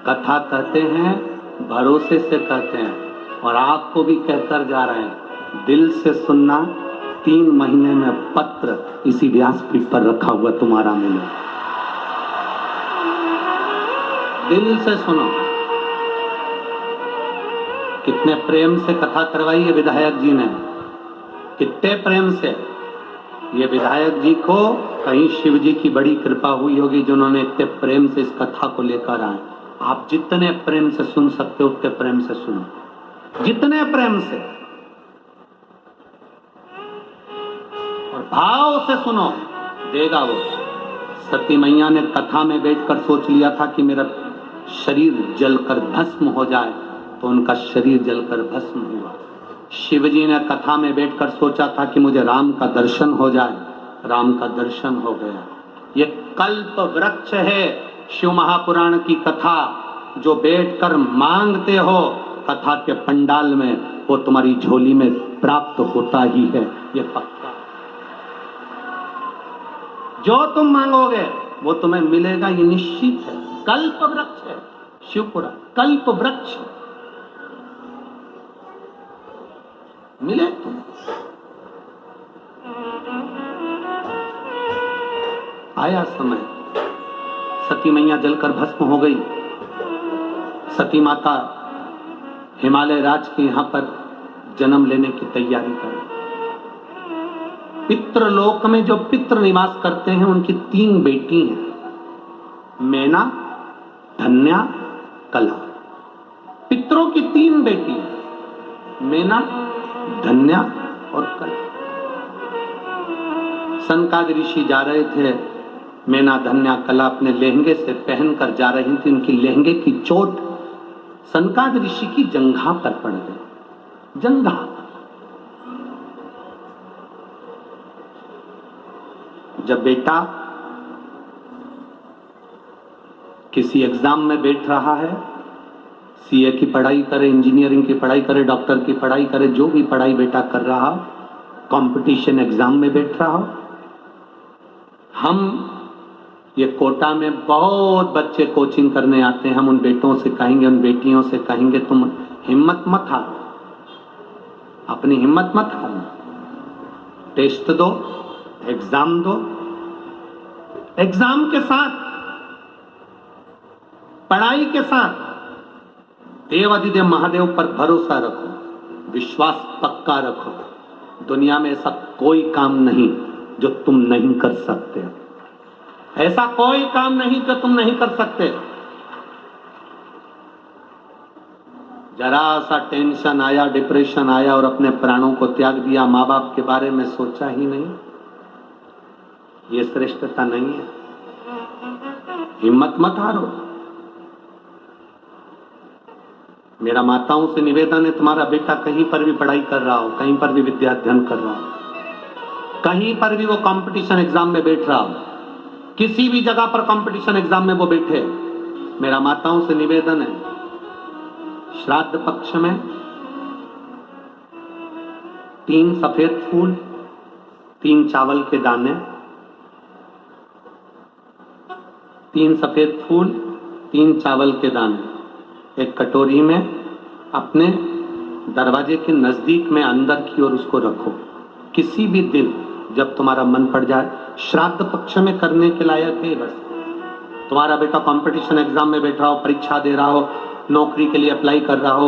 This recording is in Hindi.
कथा कहते हैं, भरोसे से कहते हैं और आपको भी कहकर जा रहे हैं, दिल से सुनना। 3 महीने में पत्र इसी व्यासपीठ पर रखा हुआ तुम्हारा मिले, दिल से सुनो। कितने प्रेम से कथा करवाई है विधायक जी ने, कितने प्रेम से। ये विधायक जी को कहीं शिव जी की बड़ी कृपा हुई होगी जिन्होंने इतने प्रेम से इस कथा को लेकर आए। आप जितने प्रेम से सुन सकते हो उतने प्रेम से सुनो, जितने प्रेम से और भाव से सुनो, देगा वो। सती मैया ने कथा में बैठकर सोच लिया था कि मेरा शरीर जलकर भस्म हो जाए, तो उनका शरीर जलकर भस्म हुआ। शिवजी ने कथा में बैठकर सोचा था कि मुझे राम का दर्शन हो जाए, राम का दर्शन हो गया। ये कल्प वृक्ष है शिव महापुराण की कथा, जो बैठकर मांगते हो कथा के पंडाल में, वो तुम्हारी झोली में प्राप्त होता ही है, ये पक्का। जो तुम मांगोगे वो तुम्हें मिलेगा, ये निश्चित है। कल्प वृक्ष है शिवपुराण, कल्प वृक्ष मिले तुम। आया समय, सती मैया जलकर भस्म हो गई। सती माता हिमालय राज के यहां पर जन्म लेने की तैयारी कर। पितृलोक में जो पितृ निवास करते हैं उनकी 3 बेटी हैं, मैना, धन्या, कला। पितरों की 3 बेटी हैं, मैना, धन्या और कला। सनकादिक ऋषि जा रहे थे, मैना, धन्या, कला अपने लहंगे से पहनकर जा रही थी। उनकी लहंगे की चोट सनकादिक ऋषि की जंघा पर पड़ गई, जंघा। जब बेटा किसी एग्जाम में बैठ रहा है, सीए की पढ़ाई करे, इंजीनियरिंग की पढ़ाई करे, डॉक्टर की पढ़ाई करे, जो भी पढ़ाई बेटा कर रहा हो, कंपटीशन एग्जाम में बैठ रहा हो, हम ये कोटा में बहुत बच्चे कोचिंग करने आते हैं। हम उन बेटों से कहेंगे, उन बेटियों से कहेंगे, तुम हिम्मत मत हारो, अपनी हिम्मत मत हारो, टेस्ट दो, एग्जाम दो, एग्जाम के साथ, पढ़ाई के साथ देवाधिदेव महादेव पर भरोसा रखो, विश्वास पक्का रखो। दुनिया में ऐसा कोई काम नहीं जो तुम नहीं कर सकते, ऐसा कोई काम नहीं जो तुम नहीं कर सकते। जरा सा टेंशन आया, डिप्रेशन आया और अपने प्राणों को त्याग दिया, माँ बाप के बारे में सोचा ही नहीं, ये श्रेष्ठता नहीं है। हिम्मत मत हारो। मेरा माताओं से निवेदन है, तुम्हारा बेटा कहीं पर भी पढ़ाई कर रहा हो, कहीं पर भी विद्या अध्ययन कर रहा हो, कहीं पर भी वो कंपटीशन एग्जाम में बैठ रहा हो, किसी भी जगह पर कंपटीशन एग्जाम में वो बैठे, मेरा माताओं से निवेदन है, श्राद्ध पक्ष में 3 सफेद फूल, 3 चावल के दाने, 3 सफेद फूल, 3 चावल के दाने एक कटोरी में अपने दरवाजे के नजदीक में अंदर की ओर उसको रखो। किसी भी दिन जब तुम्हारा मन पड़ जाए, श्राद्ध पक्ष में करने के लायक है। बस तुम्हारा बेटा कंपटीशन एग्जाम में बैठ रहा हो, परीक्षा दे रहा हो, नौकरी के लिए अप्लाई कर रहा हो,